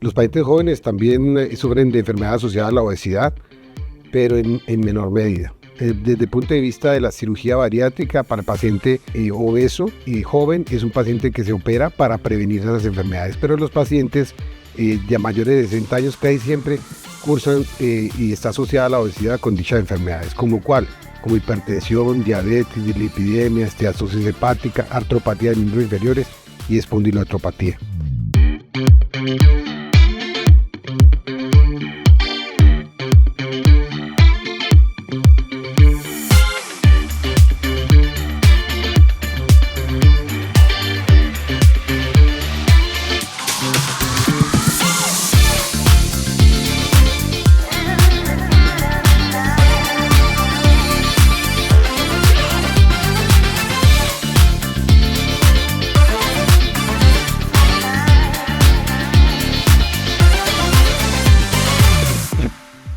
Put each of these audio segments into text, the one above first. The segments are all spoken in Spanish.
Los pacientes jóvenes también sufren de enfermedades asociadas a la obesidad, pero en menor medida. Desde el punto de vista de la cirugía bariátrica, para el paciente obeso y joven es un paciente que se opera para prevenir esas enfermedades, pero los pacientes de mayores de 60 años casi siempre cursan y está asociada a la obesidad con dichas enfermedades, como hipertensión, diabetes, dislipidemia, esteatosis hepática, artropatía de miembros inferiores y espondiloartropatía.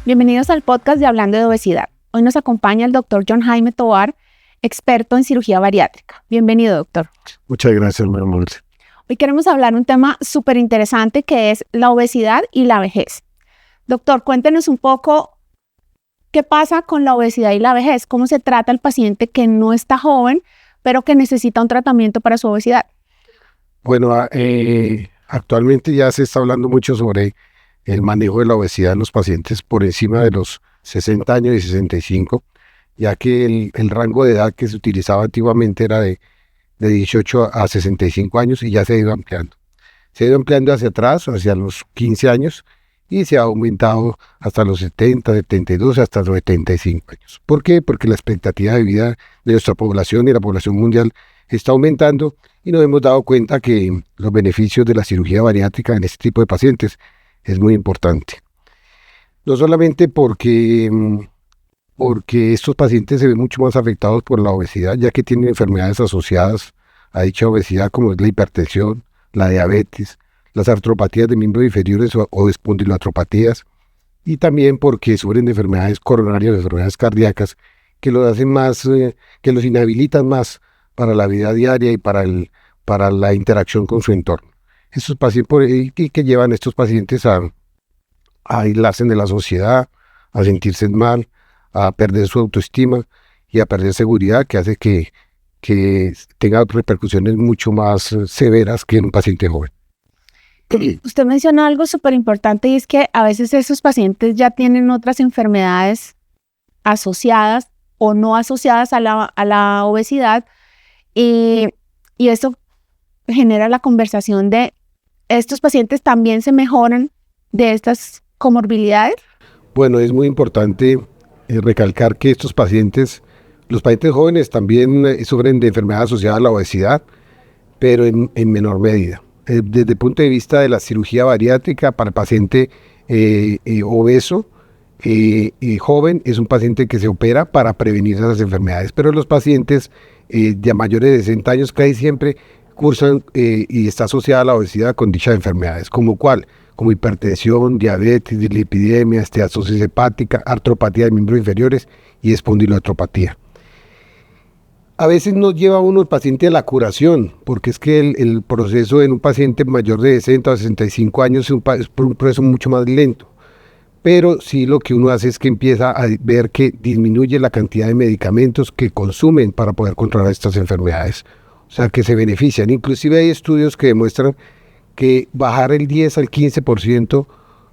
Bienvenidos al podcast de Hablando de Obesidad. Hoy nos acompaña el doctor John Jaime Tovar, experto en cirugía bariátrica. Bienvenido, doctor. Muchas gracias, mi amor. Hoy queremos hablar un tema súper interesante que es la obesidad y la vejez. Doctor, cuéntenos un poco qué pasa con la obesidad y la vejez, cómo se trata al paciente que no está joven, pero que necesita un tratamiento para su obesidad. Bueno, actualmente ya se está hablando mucho sobre el manejo de la obesidad en los pacientes por encima de los 60 años y 65, ya que el rango de edad que se utilizaba antiguamente era de 18 a 65 años y ya se ha ido ampliando. Se ha ido ampliando hacia atrás, hacia los 15 años, y se ha aumentado hasta los 70, 72, hasta los 75 años. ¿Por qué? Porque la expectativa de vida de nuestra población y la población mundial está aumentando y nos hemos dado cuenta que los beneficios de la cirugía bariátrica en este tipo de pacientes es muy importante. No solamente porque estos pacientes se ven mucho más afectados por la obesidad, ya que tienen enfermedades asociadas a dicha obesidad, como es la hipertensión, la diabetes, las artropatías de miembros inferiores o espondiloartropatías, y también porque sufren de enfermedades coronarias, enfermedades cardíacas, que los hacen más, que los inhabilitan más para la vida diaria y para la interacción con su entorno. Estos pacientes que llevan a estos pacientes a aislarse de la sociedad, a sentirse mal, a perder su autoestima y a perder seguridad, que hace que tenga repercusiones mucho más severas que en un paciente joven. Usted mencionó algo súper importante y es que a veces esos pacientes ya tienen otras enfermedades asociadas o no asociadas a la obesidad y eso genera la conversación de ¿estos pacientes también se mejoran de estas comorbilidades? Bueno, es muy importante recalcar que los pacientes jóvenes también sufren de enfermedades asociadas a la obesidad, pero en menor medida. Desde el punto de vista de la cirugía bariátrica, para el paciente obeso y joven es un paciente que se opera para prevenir esas enfermedades, pero los pacientes de mayores de 60 años casi siempre cursan y está asociada a la obesidad con dichas enfermedades, como hipertensión, diabetes, dislipidemia, esteatosis hepática, artropatía de miembros inferiores y espondiloartropatía. A veces no lleva uno el paciente a la curación, porque es que el proceso en un paciente mayor de 60 o 65 años es un proceso mucho más lento, pero sí lo que uno hace es que empieza a ver que disminuye la cantidad de medicamentos que consumen para poder controlar estas enfermedades. O sea, que se benefician. Inclusive hay estudios que demuestran que bajar el 10 al 15%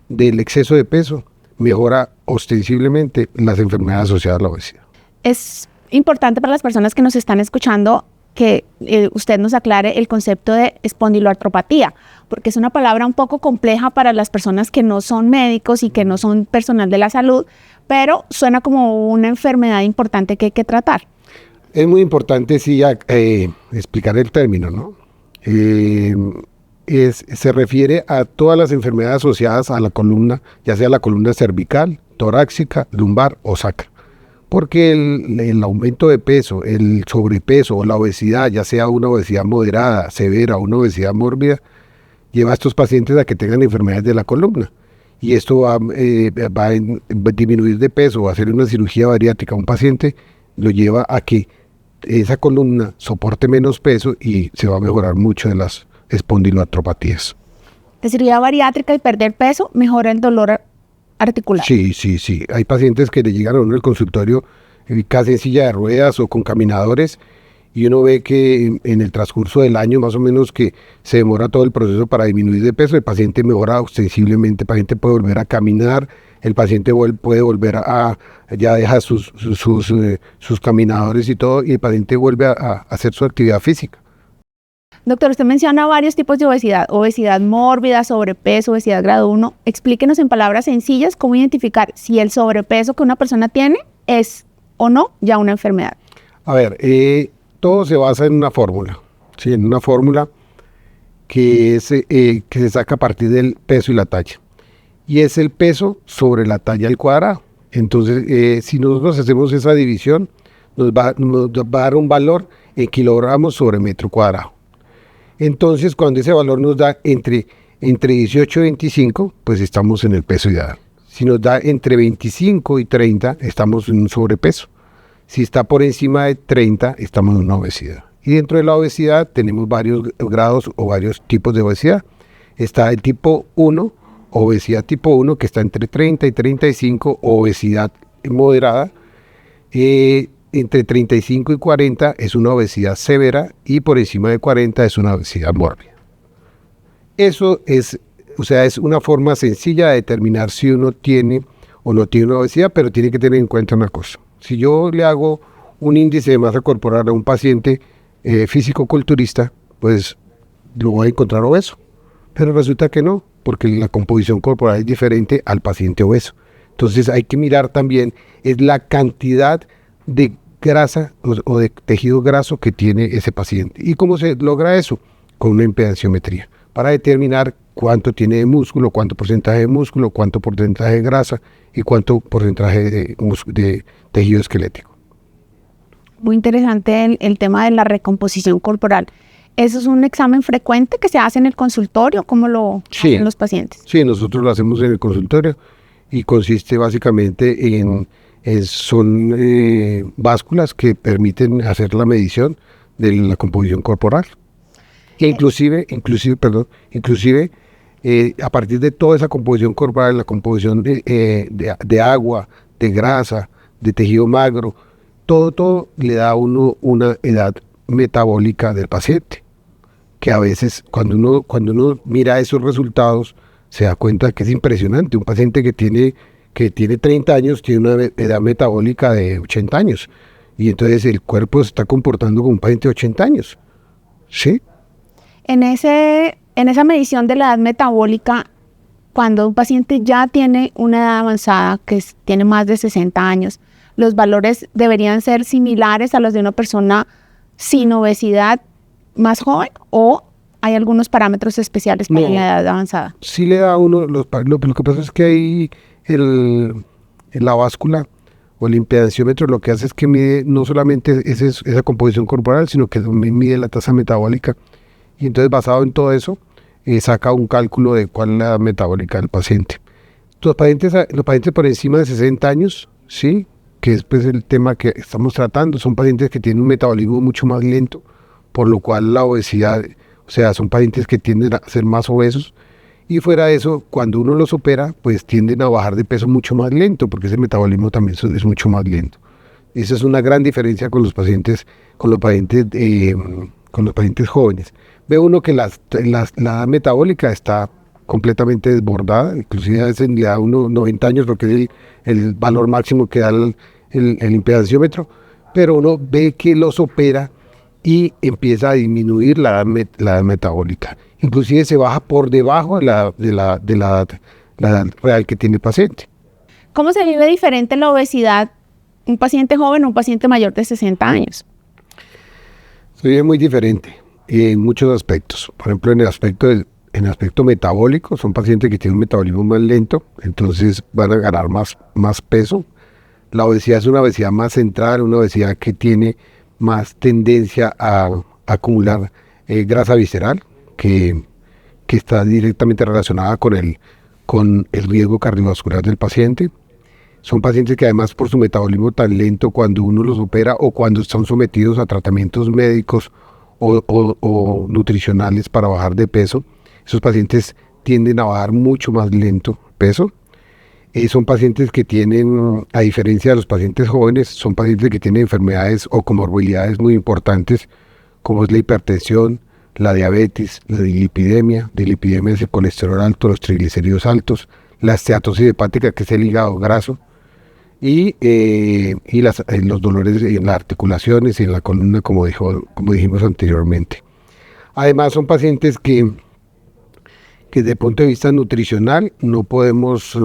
del exceso de peso mejora ostensiblemente las enfermedades asociadas a la obesidad. Es importante para las personas que nos están escuchando que usted nos aclare el concepto de espondiloartropatía, porque es una palabra un poco compleja para las personas que no son médicos y que no son personal de la salud, pero suena como una enfermedad importante que hay que tratar. Es muy importante, sí, explicar el término, ¿no? Se refiere a todas las enfermedades asociadas a la columna, ya sea la columna cervical, torácica, lumbar o sacra. Porque el aumento de peso, el sobrepeso o la obesidad, ya sea una obesidad moderada, severa o una obesidad mórbida, lleva a estos pacientes a que tengan enfermedades de la columna. Y esto va a disminuir de peso o hacer una cirugía bariátrica a un paciente, lo lleva a que esa columna soporte menos peso y se va a mejorar mucho de las espondiloartropatías. La cirugía bariátrica y perder peso mejora el dolor articular. Sí. Hay pacientes que le llegan a uno al consultorio casi en silla de ruedas o con caminadores, y uno ve que en el transcurso del año más o menos que se demora todo el proceso para disminuir de peso. El paciente mejora ostensiblemente, el paciente puede volver a caminar, el paciente puede volver ya deja sus caminadores y todo, y el paciente vuelve a hacer su actividad física. Doctor, usted menciona varios tipos de obesidad: obesidad mórbida, sobrepeso, obesidad grado 1. Explíquenos en palabras sencillas cómo identificar si el sobrepeso que una persona tiene es o no ya una enfermedad. A ver, todo se basa en una fórmula, ¿sí? En una fórmula que se saca a partir del peso y la talla. Y es el peso sobre la talla al cuadrado. Entonces, si nosotros hacemos esa división, nos va a dar un valor en kilogramos sobre metro cuadrado. Entonces, cuando ese valor nos da entre 18 y 25, pues estamos en el peso ideal. Si nos da entre 25 y 30, estamos en un sobrepeso. Si está por encima de 30, estamos en una obesidad. Y dentro de la obesidad tenemos varios grados o varios tipos de obesidad. Está el tipo 1, obesidad tipo 1, que está entre 30 y 35, obesidad moderada. Entre 35 y 40 es una obesidad severa, y por encima de 40 es una obesidad mórbida. Eso es una forma sencilla de determinar si uno tiene o no tiene una obesidad, pero tiene que tener en cuenta una cosa. Si yo le hago un índice de masa corporal a un paciente físico-culturista, pues lo voy a encontrar obeso. Pero resulta que no, porque la composición corporal es diferente al paciente obeso. Entonces hay que mirar también es la cantidad de grasa o de tejido graso que tiene ese paciente. ¿Y cómo se logra eso? Con una impedanciometría, para determinar cuánto tiene de músculo, cuánto porcentaje de músculo, cuánto porcentaje de grasa y cuánto porcentaje de tejido esquelético. Muy interesante el tema de la recomposición corporal. ¿Eso es un examen frecuente que se hace en el consultorio? ¿Cómo lo hacen los pacientes? Sí, nosotros lo hacemos en el consultorio y consiste básicamente son básculas que permiten hacer la medición de la composición corporal. E inclusive, a partir de toda esa composición corporal, la composición de agua, de grasa, de tejido magro, todo le da a uno una edad metabólica del paciente, que a veces cuando uno mira esos resultados se da cuenta que es impresionante. Un paciente que tiene 30 años tiene una edad metabólica de 80 años, y entonces el cuerpo se está comportando como un paciente de 80 años. ¿Sí? En esa medición de la edad metabólica, cuando un paciente ya tiene una edad avanzada, tiene más de 60 años, ¿los valores deberían ser similares a los de una persona sin obesidad más joven, o hay algunos parámetros especiales para la edad avanzada? Sí le da a uno, lo que pasa es que ahí la báscula o el impedanciómetro lo que hace es que mide no solamente esa composición corporal, sino que también mide la tasa metabólica. Y entonces, basado en todo eso, saca un cálculo de cuál es la edad metabólica del paciente. Los pacientes por encima de 60 años, sí, que es pues el tema que estamos tratando, son pacientes que tienen un metabolismo mucho más lento, por lo cual la obesidad, o sea, son pacientes que tienden a ser más obesos. Y fuera de eso, cuando uno los opera, pues tienden a bajar de peso mucho más lento, porque ese metabolismo también es mucho más lento. Esa es una gran diferencia con los pacientes jóvenes. Ve uno que la edad metabólica está completamente desbordada, inclusive a veces le da uno 90 años, porque es el valor máximo que da el impedanciómetro, pero uno ve que los opera y empieza a disminuir la edad metabólica. Inclusive se baja por debajo de la edad real que tiene el paciente. ¿Cómo se vive diferente la obesidad un paciente joven o un paciente mayor de 60 años? Se vive muy diferente en muchos aspectos. Por ejemplo, en el aspecto metabólico, son pacientes que tienen un metabolismo más lento, entonces van a ganar más peso. La obesidad es una obesidad más central, una obesidad que tiene más tendencia a acumular grasa visceral, que está directamente relacionada con el riesgo cardiovascular del paciente. Son pacientes que, además, por su metabolismo tan lento, cuando uno los opera o cuando están sometidos a tratamientos médicos o nutricionales para bajar de peso, esos pacientes tienden a bajar mucho más lento peso. Son pacientes que tienen, a diferencia de los pacientes jóvenes, son pacientes que tienen enfermedades o comorbilidades muy importantes, como es la hipertensión, la diabetes, la dislipidemia es el colesterol alto, los triglicéridos altos, la esteatosis hepática, que es el hígado graso, y los dolores en las articulaciones y en la columna, como dijimos anteriormente. Además, son pacientes que desde el punto de vista nutricional no podemos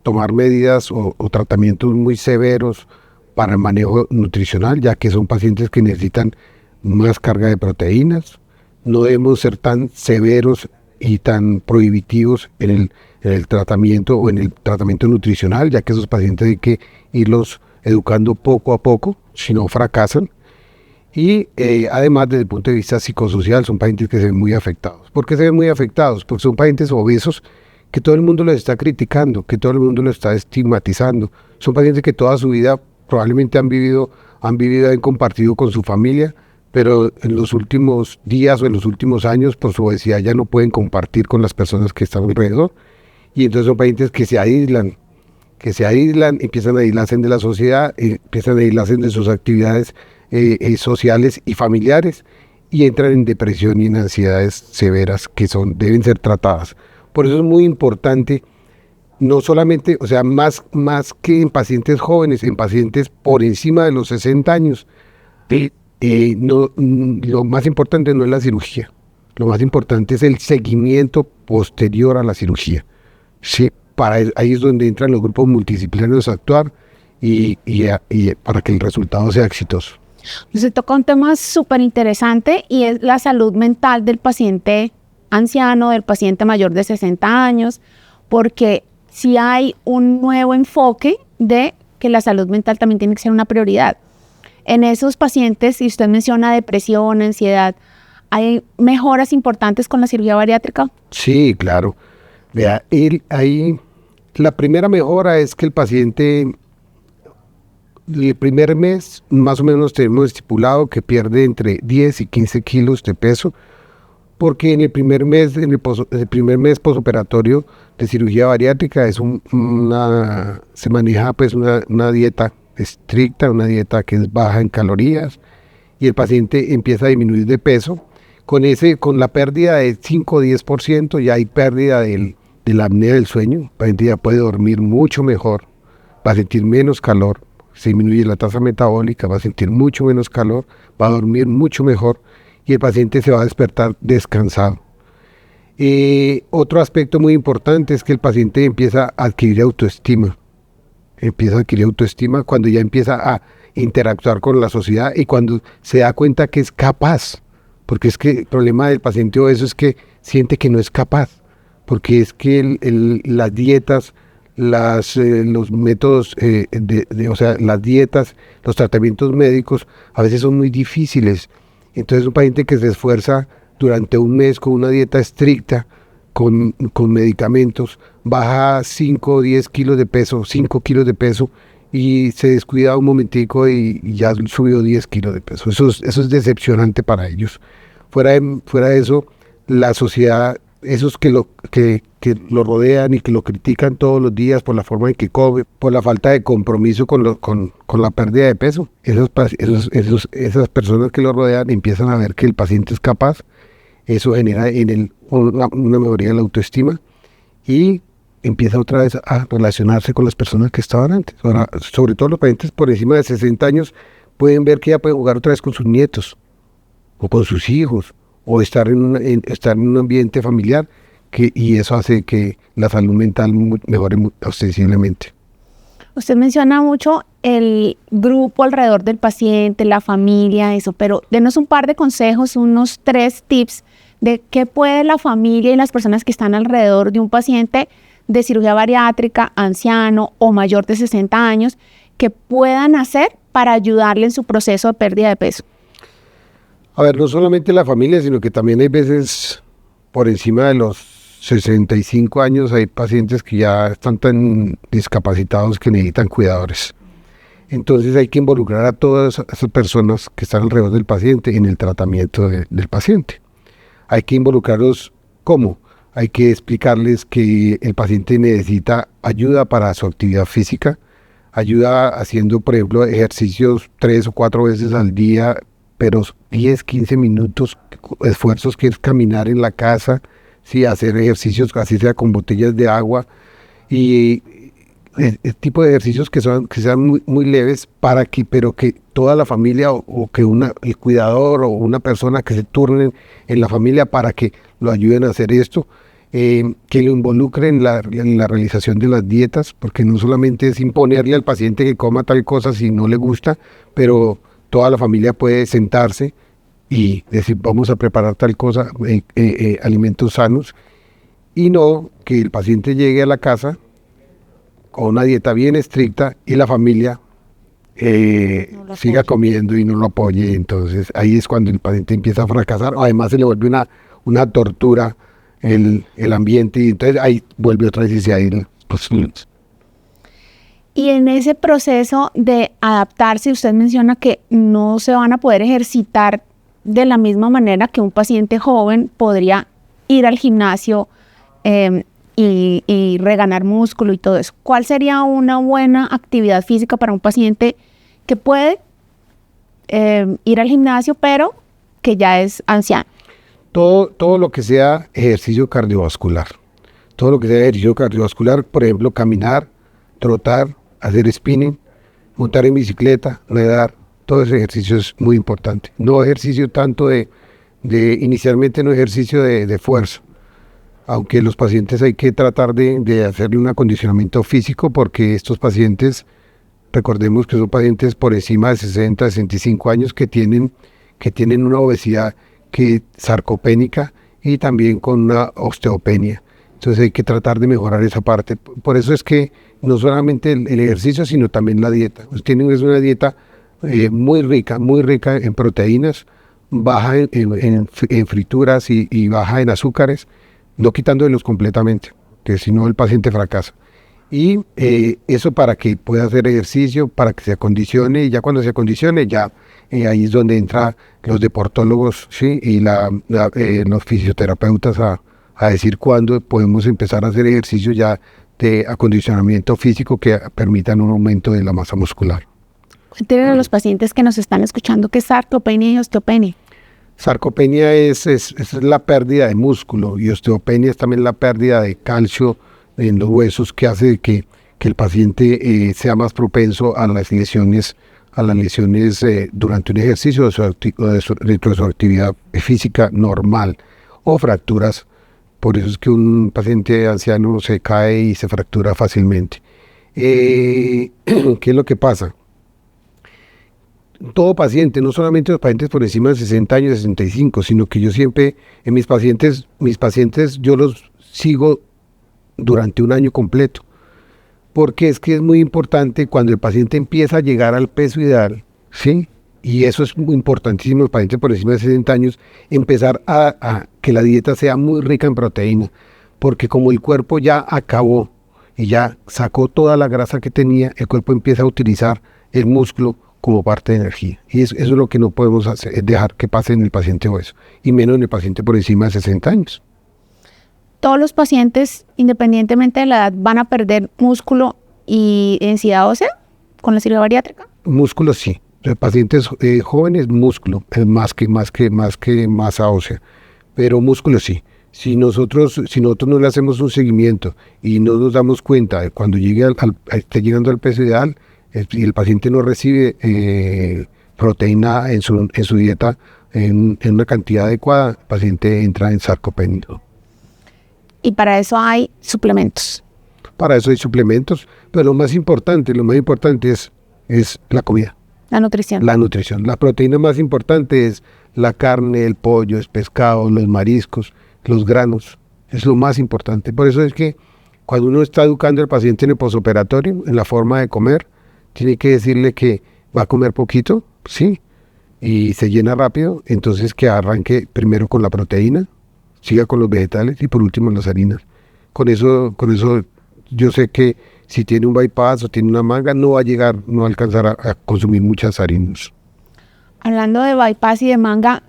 tomar medidas o tratamientos muy severos para el manejo nutricional, ya que son pacientes que necesitan más carga de proteínas. No debemos ser tan severos y tan prohibitivos en el tratamiento o en el tratamiento nutricional, ya que esos pacientes hay que irlos educando poco a poco, si no fracasan. Y además, desde el punto de vista psicosocial, son pacientes que se ven muy afectados. ¿Por qué se ven muy afectados? Porque son pacientes obesos que todo el mundo los está criticando, que todo el mundo los está estigmatizando. Son pacientes que toda su vida probablemente han compartido con su familia, pero en los últimos días o en los últimos años, por su obesidad, ya no pueden compartir con las personas que están alrededor. Y entonces son pacientes que se aíslan, empiezan a aislarse de la sociedad, empiezan a aislarse de sus actividades sociales y familiares, y entran en depresión y en ansiedades severas que deben ser tratadas. Por eso es muy importante, no solamente, o sea, más que en pacientes jóvenes, en pacientes por encima de los 60 años, lo más importante no es la cirugía, lo más importante es el seguimiento posterior a la cirugía. Sí, ahí es donde entran los grupos multidisciplinarios a actuar y para que el resultado sea exitoso. Se toca un tema súper interesante y es la salud mental del paciente anciano, del paciente mayor de 60 años, porque si hay un nuevo enfoque de que la salud mental también tiene que ser una prioridad. En esos pacientes, si usted menciona depresión, ansiedad, ¿hay mejoras importantes con la cirugía bariátrica? Sí, claro. Vea, ahí la primera mejora es que el paciente, el primer mes, más o menos tenemos estipulado que pierde entre 10 y 15 kilos de peso, porque en el primer mes posoperatorio de cirugía bariátrica se maneja pues una dieta estricta, una dieta que es baja en calorías, y el paciente empieza a disminuir de peso. Con la pérdida de 5 o 10% ya hay pérdida de la apnea del sueño. El paciente ya puede dormir mucho mejor, va a sentir menos calor, se disminuye la tasa metabólica, va a sentir mucho menos calor, va a dormir mucho mejor, y el paciente se va a despertar descansado. Otro aspecto muy importante es que el paciente empieza a adquirir autoestima. Cuando ya empieza a interactuar con la sociedad y cuando se da cuenta que es capaz. Porque es que el problema del paciente obeso es que siente que no es capaz. Porque es que las dietas, los métodos, o sea, las dietas, los tratamientos médicos a veces son muy difíciles. Entonces un paciente que se esfuerza durante un mes con una dieta estricta, con medicamentos, baja 5 o 10 kilos de peso, 5 kilos de peso, y se descuida un momentico y ya subió 10 kilos de peso. Eso es decepcionante para ellos. Fuera de eso, la sociedad, esos que lo rodean y que lo critican todos los días por la forma en que come, por la falta de compromiso con la pérdida de peso, esas personas que lo rodean empiezan a ver que el paciente es capaz. Eso genera en él una mejoría de la autoestima y empieza otra vez a relacionarse con las personas que estaban antes. Ahora, sobre todo los pacientes por encima de 60 años pueden ver que ya pueden jugar otra vez con sus nietos o con sus hijos o estar en un ambiente familiar, y eso hace que la salud mental mejore ostensiblemente. Usted menciona mucho el grupo alrededor del paciente, la familia, eso, pero denos un par de consejos, unos 3 tips de qué puede la familia y las personas que están alrededor de un paciente de cirugía bariátrica, anciano o mayor de 60 años, que puedan hacer para ayudarle en su proceso de pérdida de peso. A ver, no solamente la familia, sino que también hay veces por encima de los 65 años hay pacientes que ya están tan discapacitados que necesitan cuidadores. Entonces hay que involucrar a todas esas personas que están alrededor del paciente en el tratamiento del paciente. Hay que involucrarlos, ¿cómo? hay que explicarles que el paciente necesita ayuda para su actividad física, ayuda haciendo, por ejemplo, ejercicios 3 o 4 veces al día, pero 10, 15 minutos, esfuerzos que es caminar en la casa, sí, hacer ejercicios, así sea con botellas de agua, y el tipo de ejercicios que sean muy leves pero que toda la familia o que el cuidador o una persona que se turnen en la familia para que lo ayuden a hacer esto, que lo involucren en la realización de las dietas, porque no solamente es imponerle al paciente que coma tal cosa si no le gusta, pero toda la familia puede sentarse y decir, vamos a preparar tal cosa, alimentos sanos, y no que el paciente llegue a la casa con una dieta bien estricta y la familia siga comiendo y no lo apoye. Entonces ahí es cuando el paciente empieza a fracasar. Además se le vuelve una tortura el ambiente, y entonces ahí vuelve otra vez a ir. Y en ese proceso de adaptarse, usted menciona que no se van a poder ejercitar de la misma manera que un paciente joven podría ir al gimnasio y reganar músculo y todo eso. ¿Cuál sería una buena actividad física para un paciente que puede ir al gimnasio, pero que ya es anciano? Todo lo que sea ejercicio cardiovascular. Todo lo que sea ejercicio cardiovascular, por ejemplo, caminar, trotar, hacer spinning, montar en bicicleta, nadar, todo ese ejercicio es muy importante. No ejercicio tanto inicialmente no ejercicio de fuerza, aunque los pacientes hay que tratar de hacerle un acondicionamiento físico, porque estos pacientes, recordemos que son pacientes por encima de 60, 65 años que tienen una obesidad sarcopénica y también con una osteopenia. Entonces hay que tratar de mejorar esa parte. Por eso es que no solamente el ejercicio, sino también la dieta. Pues tienen una dieta muy rica en proteínas, baja en frituras y baja en azúcares, no quitándolos completamente, que si no el paciente fracasa. Y eso para que pueda hacer ejercicio, para que se acondicione, y ya cuando se acondicione, ya ahí es donde entran los deportólogos, ¿sí? Y los fisioterapeutas a decir cuándo podemos empezar a hacer ejercicio ya de acondicionamiento físico que permitan un aumento de la masa muscular. Cuéntenle a los pacientes que nos están escuchando qué es sarcopenia y osteopenia. Sarcopenia es la pérdida de músculo, y osteopenia es también la pérdida de calcio en los huesos, que hace que el paciente sea más propenso a las lesiones durante un ejercicio dentro de su actividad física normal, o fracturas. Por eso es que un paciente anciano se cae y se fractura fácilmente. ¿Qué es lo que pasa? Todo paciente, no solamente los pacientes por encima de 60 años, 65, sino que yo siempre, en mis pacientes yo los sigo durante un año completo, porque es que es muy importante cuando el paciente empieza a llegar al peso ideal, ¿sí? Y eso es muy importantísimo, los pacientes por encima de 60 años, empezar a que la dieta sea muy rica en proteína, porque como el cuerpo ya acabó y ya sacó toda la grasa que tenía, el cuerpo empieza a utilizar el músculo como parte de energía. Y eso es lo que no podemos hacer, es dejar que pase en el paciente obeso, y menos en el paciente por encima de 60 años. Todos los pacientes, independientemente de la edad, van a perder músculo y densidad ósea con la cirugía bariátrica. Músculo sí. Los pacientes jóvenes, músculo, más que masa ósea. Pero músculo sí. Si nosotros no le hacemos un seguimiento y no nos damos cuenta cuando esté llegando al peso ideal, y el paciente no recibe proteína en su dieta en una cantidad adecuada, el paciente entra en sarcopenia. Y para eso hay suplementos. Para eso hay suplementos, pero lo más importante es la comida. La nutrición. La nutrición. La proteína más importante es la carne, el pollo, el pescado, los mariscos, los granos. Es lo más importante. Por eso es que cuando uno está educando al paciente en el posoperatorio, en la forma de comer, tiene que decirle que va a comer poquito, sí, y se llena rápido, entonces que arranque primero con la proteína, siga con los vegetales y por último las harinas. Con eso yo sé que si tiene un bypass o tiene una manga, no va a alcanzar a consumir muchas harinas. Hablando de bypass y de manga,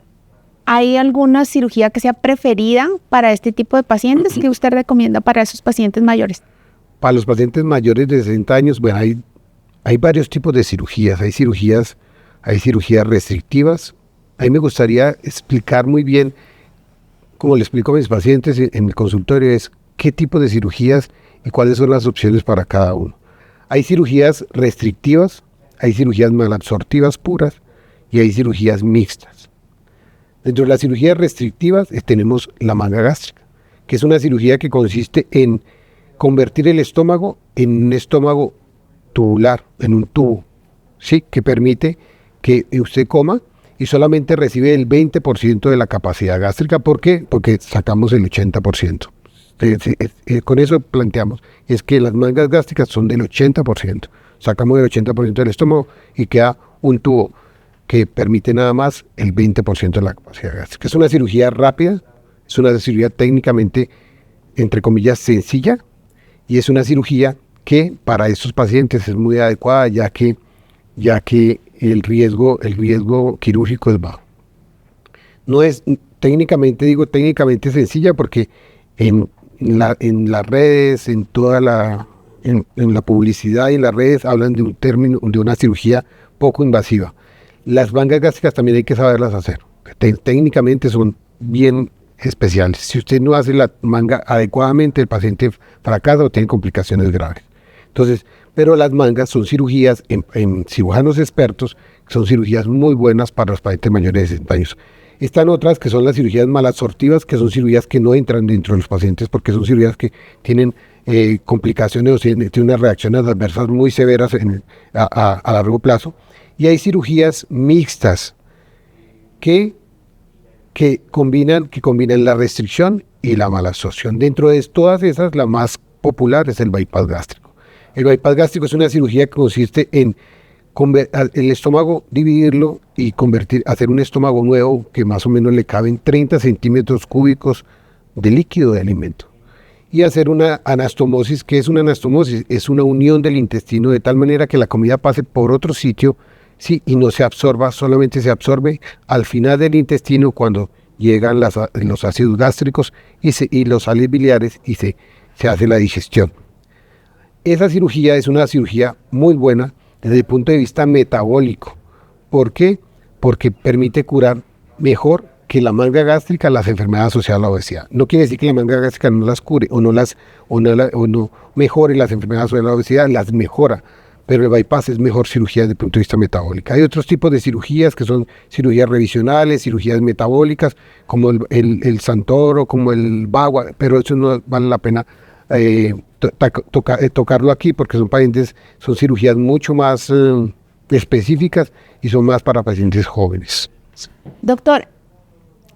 ¿hay alguna cirugía que sea preferida para este tipo de pacientes que usted recomienda para esos pacientes mayores? Para los pacientes mayores de 60 años, bueno, hay varios tipos de cirugías. Hay cirugías restrictivas. A mí me gustaría explicar muy bien, como le explico a mis pacientes en el consultorio, es qué tipo de cirugías y cuáles son las opciones para cada uno. Hay cirugías restrictivas, hay cirugías malabsortivas puras y hay cirugías mixtas. Dentro de las cirugías restrictivas tenemos la manga gástrica, que es una cirugía que consiste en convertir el estómago en un estómago tubular, en un tubo, ¿sí? Que permite que usted coma y solamente recibe el 20% de la capacidad gástrica. ¿Por qué? Porque sacamos el 80%. Con eso planteamos, es que las mangas gástricas son del 80%. Sacamos el 80% del estómago y queda un tubo que permite nada más el 20% de la capacidad gástrica. Es una cirugía rápida, es una cirugía técnicamente, entre comillas, sencilla, y es una cirugía que para estos pacientes es muy adecuada, ya que el riesgo quirúrgico es bajo. No es técnicamente sencilla, porque en las redes, en la publicidad y en las redes hablan de un término, de una cirugía poco invasiva. Las mangas gástricas también hay que saberlas hacer. Técnicamente son bien especiales. Si usted no hace la manga adecuadamente, el paciente fracasa o tiene complicaciones graves. Entonces, pero las mangas son cirugías en cirujanos expertos, son cirugías muy buenas para los pacientes mayores de 60 años. Están otras que son las cirugías malabsortivas, que son cirugías que no entran dentro de los pacientes porque son cirugías que tienen complicaciones o tienen unas reacciones adversas muy severas a largo plazo. Y hay cirugías mixtas que combinan la restricción y la malabsorción. Dentro de todas esas, la más popular es el bypass gástrico. El bypass gástrico es una cirugía que consiste en el estómago, dividirlo y hacer un estómago nuevo que más o menos le caben 30 centímetros cúbicos de líquido de alimento. Y hacer una anastomosis. ¿Qué es una anastomosis? Es una unión del intestino de tal manera que la comida pase por otro sitio, sí, y no se absorba, solamente se absorbe al final del intestino cuando llegan los ácidos gástricos y los sales biliares y se hace la digestión. Esa cirugía es una cirugía muy buena desde el punto de vista metabólico. ¿Por qué? Porque permite curar mejor que la manga gástrica las enfermedades asociadas a la obesidad. No quiere decir que la manga gástrica no las cure o no mejore las enfermedades asociadas a la obesidad, las mejora, pero el bypass es mejor cirugía desde el punto de vista metabólico. Hay otros tipos de cirugías que son cirugías revisionales, cirugías metabólicas, como el Santoro, como el Bagua, pero eso no vale la pena tocarlo aquí porque son cirugías mucho más específicas y son más para pacientes jóvenes. Doctor,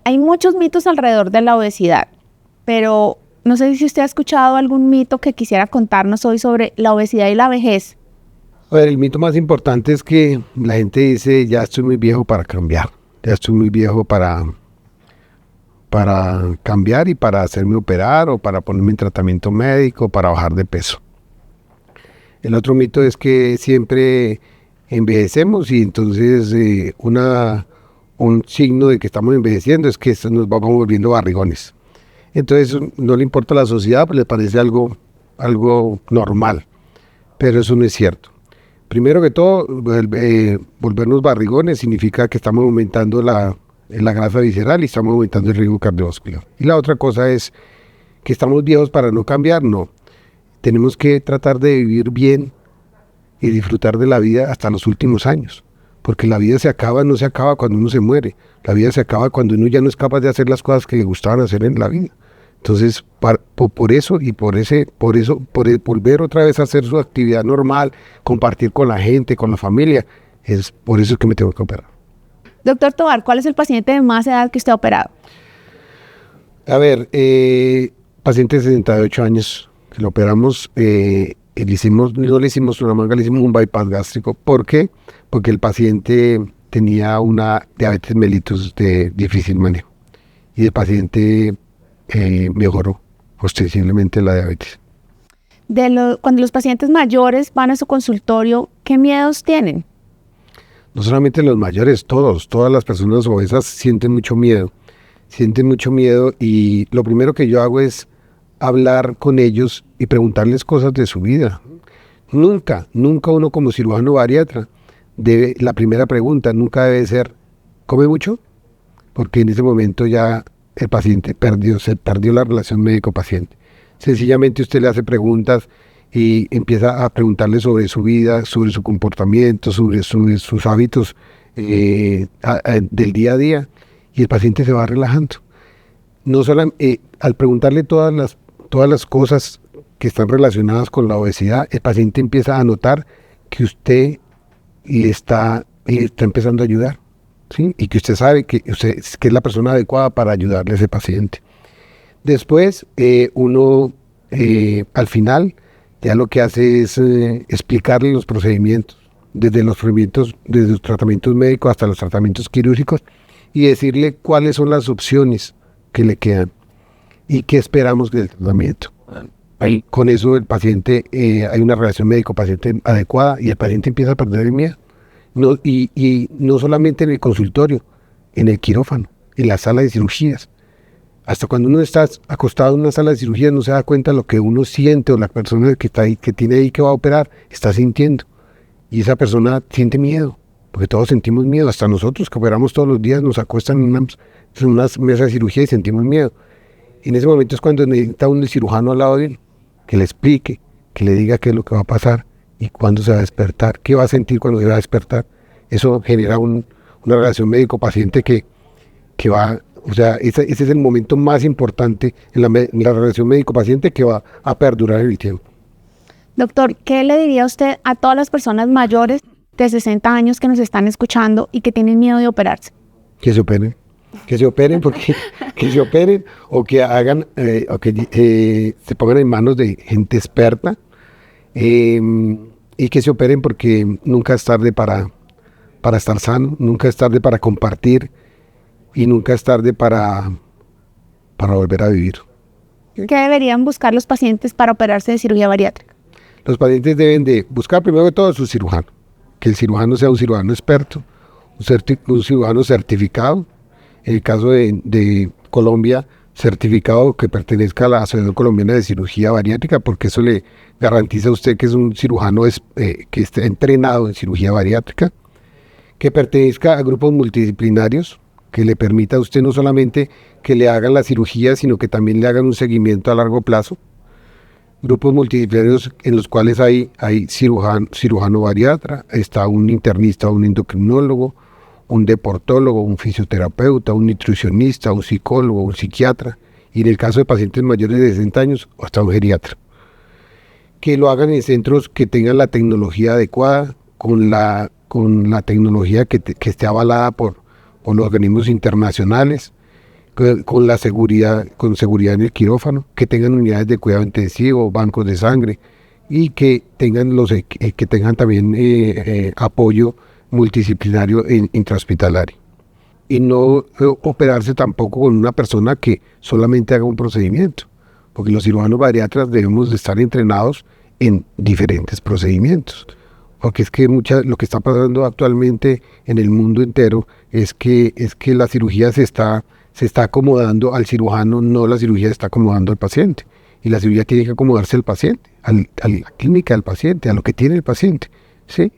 hay muchos mitos alrededor de la obesidad, pero no sé si usted ha escuchado algún mito que quisiera contarnos hoy sobre la obesidad y la vejez. A ver, el mito más importante es que la gente dice, ya estoy muy viejo para cambiar, ya estoy muy viejo para cambiar y para hacerme operar o para ponerme en tratamiento médico, para bajar de peso. El otro mito es que siempre envejecemos y entonces un signo de que estamos envejeciendo es que nos vamos volviendo barrigones. Entonces no le importa a la sociedad, pues le parece algo normal, pero eso no es cierto. Primero que todo, volvernos barrigones significa que estamos aumentando la grasa visceral y estamos aumentando el riesgo cardiovascular. Y la otra cosa es que estamos viejos para no cambiar, no. Tenemos que tratar de vivir bien y disfrutar de la vida hasta los últimos años, porque la vida no se acaba cuando uno se muere, la vida se acaba cuando uno ya no es capaz de hacer las cosas que le gustaban hacer en la vida. Entonces, por eso volver otra vez a hacer su actividad normal, compartir con la gente, con la familia, es por eso que me tengo que operar. Doctor Tovar, ¿cuál es el paciente de más edad que usted ha operado? A ver, paciente de 68 años que lo operamos, no le hicimos una manga, le hicimos un bypass gástrico. ¿Por qué? Porque el paciente tenía una diabetes mellitus de difícil manejo y el paciente mejoró ostensiblemente la diabetes. Cuando los pacientes mayores van a su consultorio, ¿qué miedos tienen? No solamente los mayores, todas las personas obesas sienten mucho miedo. sienten mucho miedo y lo primero que yo hago es hablar con ellos y preguntarles cosas de su vida. Nunca uno como cirujano bariatra la primera pregunta nunca debe ser, ¿come mucho? Porque en ese momento ya el paciente se perdió la relación médico-paciente. Sencillamente usted le hace preguntas y empieza a preguntarle sobre su vida, sobre su comportamiento, sobre sus hábitos del día a día, y el paciente se va relajando. No solo, al preguntarle todas las cosas que están relacionadas con la obesidad, el paciente empieza a notar que usted está empezando a ayudar, ¿sí? Y que usted sabe que es la persona adecuada para ayudarle a ese paciente. Después, uno al final ya lo que hace es explicarle los procedimientos, desde los tratamientos médicos hasta los tratamientos quirúrgicos, y decirle cuáles son las opciones que le quedan y qué esperamos del tratamiento. Ahí, con eso el paciente, hay una relación médico-paciente adecuada y el paciente empieza a perder el miedo. Y no solamente en el consultorio, en el quirófano, en la sala de cirugías. Hasta cuando uno está acostado en una sala de cirugía no se da cuenta de lo que uno siente, o la persona que tiene ahí que va a operar está sintiendo. Y esa persona siente miedo, porque todos sentimos miedo. Hasta nosotros que operamos todos los días nos acuestan en unas mesas de cirugía y sentimos miedo. Y en ese momento es cuando necesita un cirujano al lado de él, que le explique, que le diga qué es lo que va a pasar y cuándo se va a despertar, qué va a sentir cuando se va a despertar. Eso genera una relación médico-paciente que va, o sea, ese es el momento más importante en la relación médico-paciente, que va a perdurar en el tiempo. Doctor, ¿qué le diría usted a todas las personas mayores de 60 años que nos están escuchando y que tienen miedo de operarse? Que se operen. Que se operen, porque que se operen, o que hagan, o que se pongan en manos de gente experta, y que se operen, porque nunca es tarde para estar sano, nunca es tarde para compartir y nunca es tarde para volver a vivir. ¿Qué deberían buscar los pacientes para operarse de cirugía bariátrica? Los pacientes deben de buscar primero de todo a su cirujano, que el cirujano sea un cirujano experto, un cirujano certificado. En el caso de Colombia, certificado que pertenezca a la Asociación Colombiana de Cirugía Bariátrica, porque eso le garantiza a usted que es un cirujano que esté entrenado en cirugía bariátrica, que pertenezca a grupos multidisciplinarios, que le permita a usted no solamente que le hagan la cirugía, sino que también le hagan un seguimiento a largo plazo. Grupos multidisciplinarios en los cuales hay cirujano bariatra, está un internista, un endocrinólogo, un deportólogo, un fisioterapeuta, un nutricionista, un psicólogo, un psiquiatra, y en el caso de pacientes mayores de 60 años, hasta un geriatra. Que lo hagan en centros que tengan la tecnología adecuada, con la tecnología que esté avalada por los organismos internacionales, con seguridad en el quirófano, que tengan unidades de cuidado intensivo, bancos de sangre, y que tengan también apoyo multidisciplinario intrahospitalario. Y no operarse tampoco con una persona que solamente haga un procedimiento, porque los cirujanos bariatras debemos de estar entrenados en diferentes procedimientos. Porque es que lo que está pasando actualmente en el mundo entero es que la cirugía se está acomodando al cirujano, no la cirugía se está acomodando al paciente. Y la cirugía tiene que acomodarse al paciente, a la clínica del paciente, a lo que tiene el paciente. ¿Sí?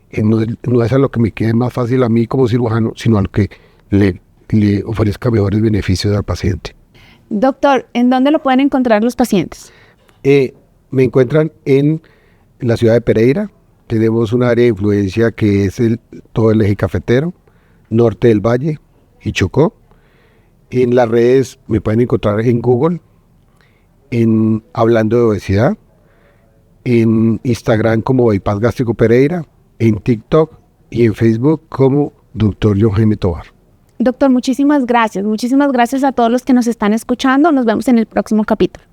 No es a lo que me quede más fácil a mí como cirujano, sino a lo que le ofrezca mejores beneficios al paciente. Doctor, ¿en dónde lo pueden encontrar los pacientes? Me encuentran en la ciudad de Pereira. Tenemos un área de influencia que es todo el eje cafetero, norte del Valle y Chocó. En las redes me pueden encontrar en Google, hablando de obesidad, en Instagram como Bypass Gástrico Pereira, en TikTok y en Facebook como Dr. John Jaime Tovar. Doctor, muchísimas gracias. Muchísimas gracias a todos los que nos están escuchando. Nos vemos en el próximo capítulo.